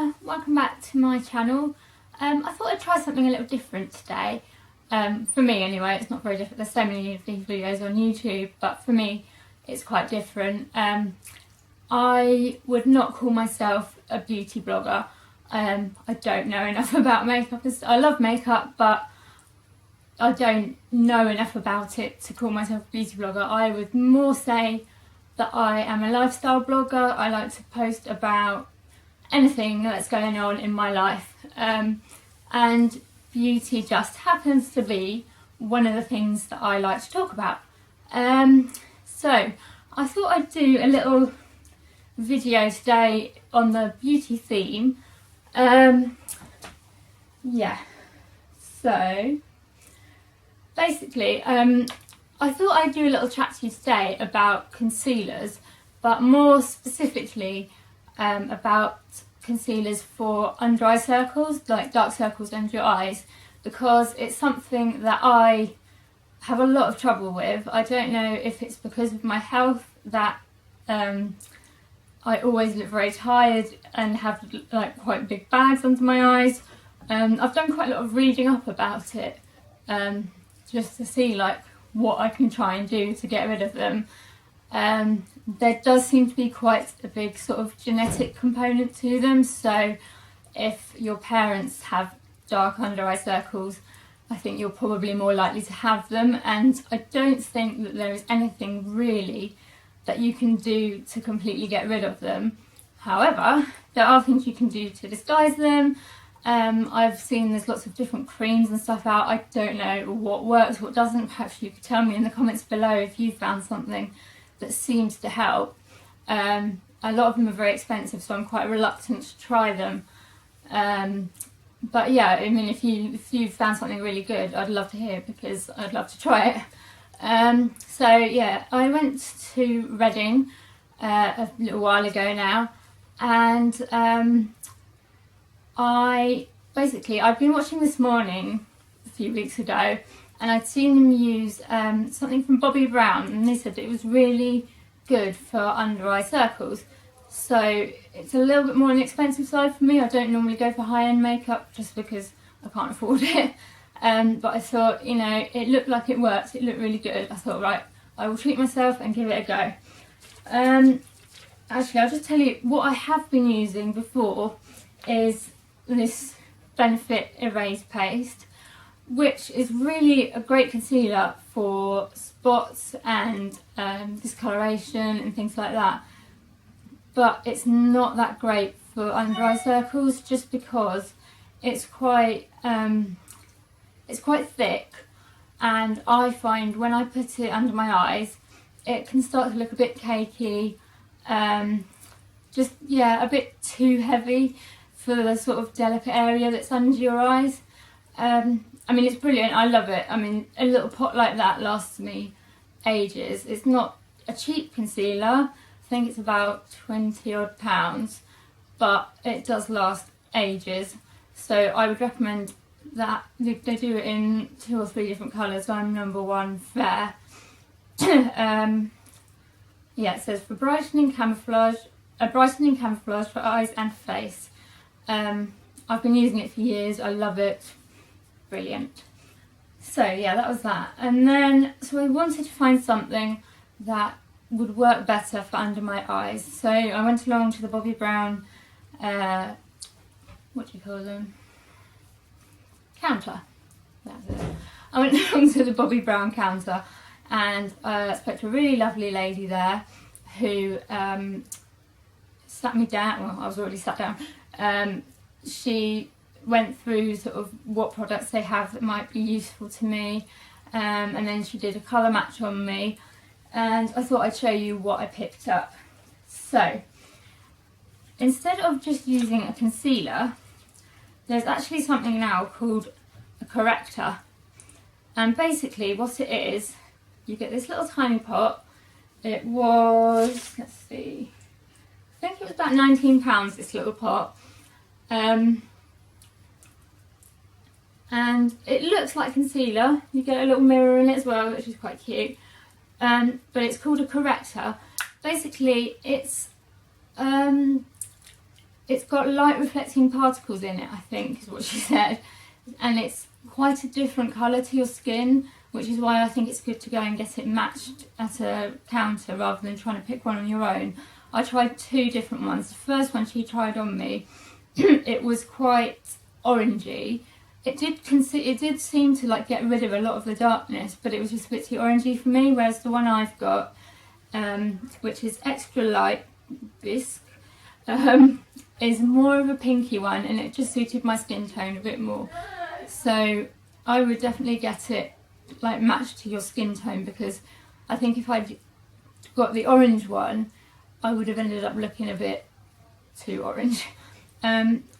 there, welcome back to my channel. I thought I'd try something a little different today. For me anyway, it's not very different. There's so many of these videos on YouTube, but for me it's quite different. I would not call myself a beauty blogger. I don't know enough about makeup. I love makeup, but I don't know enough about it to call myself a beauty blogger. I would more say that I am a lifestyle blogger. I like to post about anything that's going on in my life, and beauty just happens to be one of the things that I like to talk about. So I thought I'd do a little video today on the beauty theme. Yeah, so basically I thought I'd do a little chat to you today about concealers, but more specifically about concealers for under eye circles, like dark circles under your eyes, because it's something that I have a lot of trouble with. I don't know if it's because of my health that I always look very tired and have like quite big bags under my eyes. I've done quite a lot of reading up about it, just to see like what I can try and do to get rid of them. There does seem to be quite a big sort of genetic component to them, so if your parents have dark under eye circles, I think you're probably more likely to have them, and I don't think that there is anything really that you can do to completely get rid of them. However, there are things you can do to disguise them. I've seen there's lots of different creams and stuff out. I don't know what works, what doesn't. Perhaps you could tell me in the comments below if you found something that seems to help. A lot of them are very expensive, so I'm quite reluctant to try them. But yeah, I mean, if you found something really good, I'd love to hear, because I'd love to try it. So yeah, I went to Reading a little while ago now, and I'd been watching This Morning a few weeks ago, and I'd seen them use something from Bobbi Brown, and they said it was really good for under eye circles. So it's a little bit more on the expensive side for me. I don't normally go for high-end makeup just because I can't afford it. But I thought, you know, it looked like it worked. It looked really good. I thought, right, I will treat myself and give it a go. Actually, I'll just tell you what I have been using before is this Benefit Erase Paste, which is really a great concealer for spots and discoloration and things like that. But it's not that great for under eye circles, just because it's quite thick, and I find when I put it under my eyes, it can start to look a bit cakey, just yeah, a bit too heavy for the sort of delicate area that's under your eyes. I mean, it's brilliant, I love it. I mean, a little pot like that lasts me ages. It's not a cheap concealer, I think it's about 20 odd pounds, but it does last ages. So I would recommend that. They do it in 2 or 3 different colours. I'm number 1 fair. Yeah, it says for brightening camouflage for eyes and face. I've been using it for years. I love it. Brilliant. So yeah, that was that. And then, so I wanted to find something that would work better for under my eyes. So I went along to the Bobbi Brown, what do you call them? Counter. That's it. I went along to the Bobbi Brown counter, and spoke to a really lovely lady there who sat me down. Well, I was already sat down. She went through sort of what products they have that might be useful to me, and then she did a colour match on me, and I thought I'd show you what I picked up. So instead of just using a concealer, there's actually something now called a corrector, and basically what it is, you get this little tiny pot. It was, let's see, I think it was about £19, this little pot. And it looks like concealer. You get a little mirror in it as well, which is quite cute. But it's called a corrector. Basically, it's it's got light reflecting particles in it, I think is what she said, and it's quite a different colour to your skin, which is why I think it's good to go and get it matched at a counter rather than trying to pick one on your own. I tried 2 different ones. The first one she tried on me, it was quite orangey. It did seem to like get rid of a lot of the darkness, but it was just a bit too orangey for me, whereas the one I've got, which is extra light bisque, is more of a pinky one, and it just suited my skin tone a bit more. So I would definitely get it like matched to your skin tone, because I think if I'd got the orange one, I would have ended up looking a bit too orange.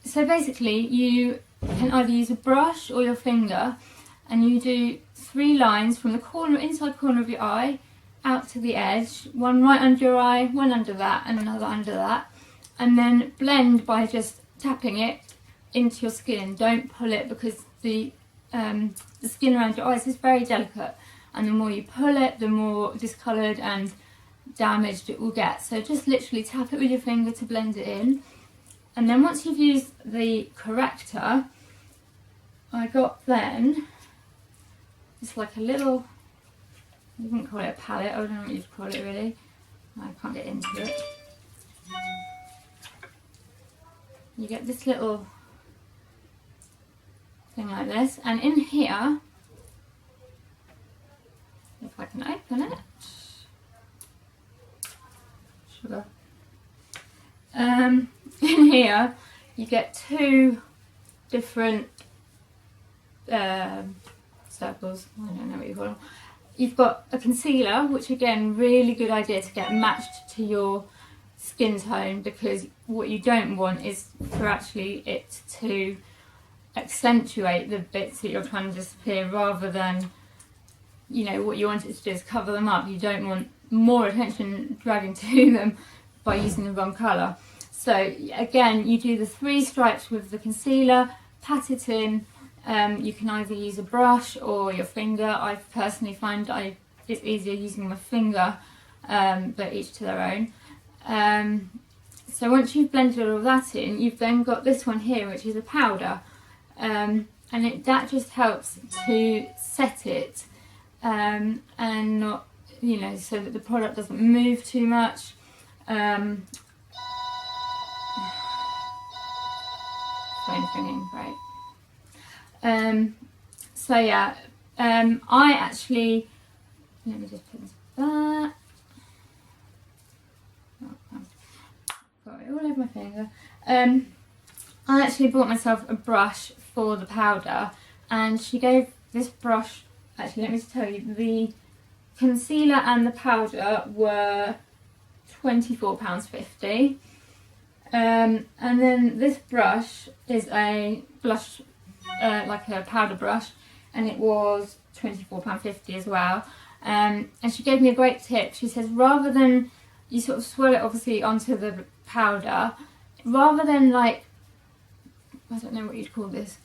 So basically you can either use a brush or your finger, and you do 3 lines from the corner, inside corner of your eye out to the edge, one right under your eye, one under that, and another under that, and then blend by just tapping it into your skin. Don't pull it, because the skin around your eyes is very delicate, and the more you pull it, the more discoloured and damaged it will get. So just literally tap it with your finger to blend it in. And then once you've used the corrector, I got then, it's like a little, you wouldn't call it a palette, I don't know what you'd call it really, I can't get into it. You get this little thing like this, and in here, if I can open it, sugar. In here you get 2 different circles, I don't know what you call them. You've got a concealer, which again, really good idea to get matched to your skin tone, because what you don't want is for actually it to accentuate the bits that you're trying to disappear, rather than, you know, what you want it to do is cover them up. You don't want more attention dragging to them by using the wrong colour. So again, you do the 3 stripes with the concealer, pat it in. You can either use a brush or your finger. I personally find it's easier using my finger, but each to their own. So once you've blended all of that in, you've then got this one here, which is a powder, and that just helps to set it, and not, you know, so that the product doesn't move too much. Phone ringing, right. So yeah, I actually, let me just put this back. Got it all over my finger. I actually bought myself a brush for the powder, and she gave this brush, actually let me just tell you, the concealer and the powder were £24.50. And then this brush is a blush, like a powder brush, and it was £24.50 as well. And she gave me a great tip. She says, rather than, you sort of swirl it obviously onto the powder, rather than like, I don't know what you'd call this,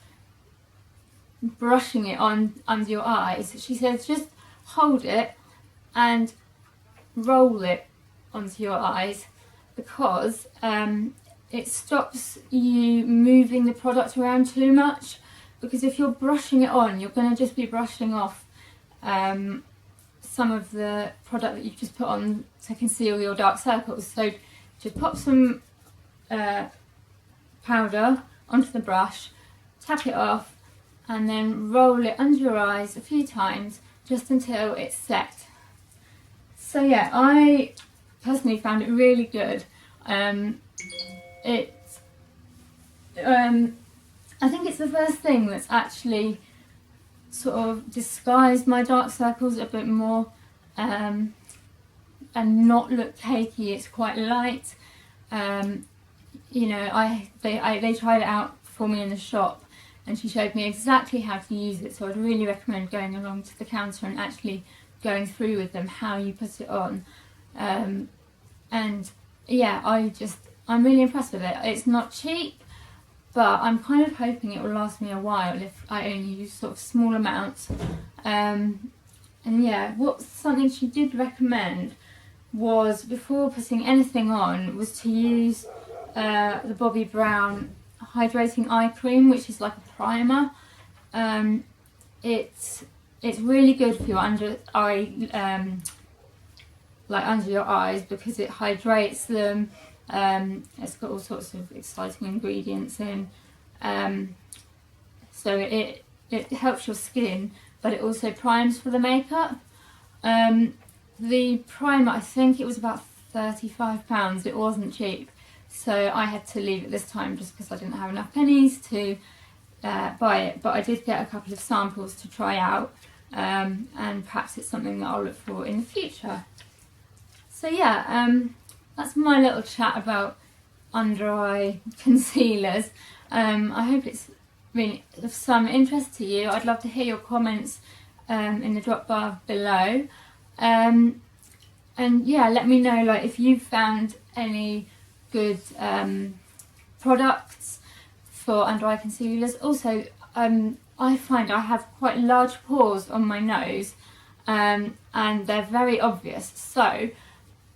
brushing it on under your eyes, she says just hold it and roll it onto your eyes, because it stops you moving the product around too much. Because if you're brushing it on, you're going to just be brushing off some of the product that you've just put on to conceal your dark circles. So just pop some powder onto the brush, tap it off, and then roll it under your eyes a few times just until it's set. So yeah, I personally found it really good. I think it's the first thing that's actually sort of disguised my dark circles a bit more, and not look cakey. It's quite light. You know, they tried it out for me in the shop, and she showed me exactly how to use it, so I'd really recommend going along to the counter and actually going through with them how you put it on. And yeah, I'm really impressed with it. It's not cheap, but I'm kind of hoping it will last me a while if I only use sort of small amounts. And yeah, something she did recommend was, before putting anything on, was to use the Bobbi Brown Hydrating Eye Cream, which is like a primer. It's really good for your under your eyes because it hydrates them. It's got all sorts of exciting ingredients in, so it helps your skin, but it also primes for the makeup. The primer, I think it was about £35. It wasn't cheap, so I had to leave it this time just because I didn't have enough pennies to buy it. But I did get a couple of samples to try out, and perhaps it's something that I'll look for in the future. So yeah, that's my little chat about under eye concealers. I hope it's really of some interest to you. I'd love to hear your comments in the drop bar below. And yeah, let me know like if you've found any good products for under eye concealers. Also, I find I have quite large pores on my nose, and they're very obvious. So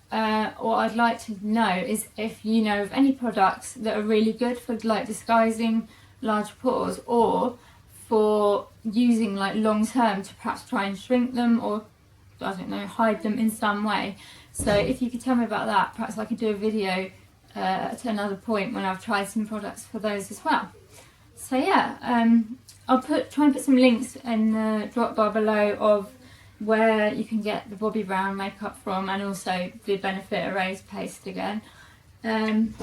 what I'd like to know is if you know of any products that are really good for like disguising large pores, or for using like long term to perhaps try and shrink them, or I don't know, hide them in some way. So if you could tell me about that, perhaps I could do a video at another point when I've tried some products for those as well. So yeah, I'll try and put some links in the drop bar below of where you can get the Bobbi Brown makeup from, and also the Benefit Erase paste again. And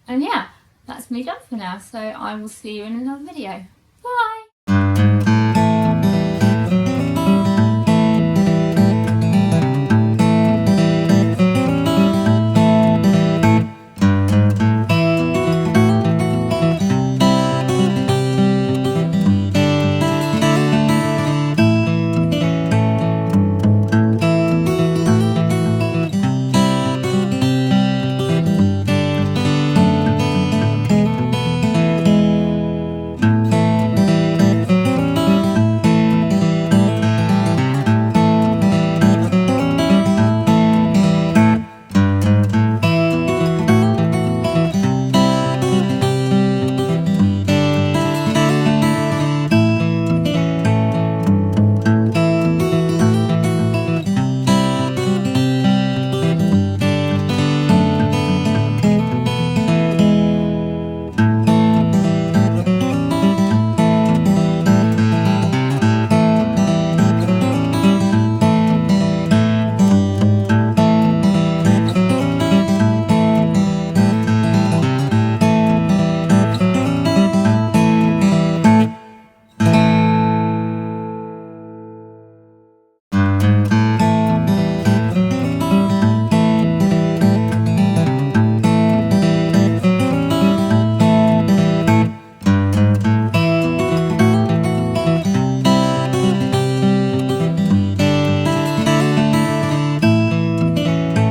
yeah, that's me done for now, so I will see you in another video.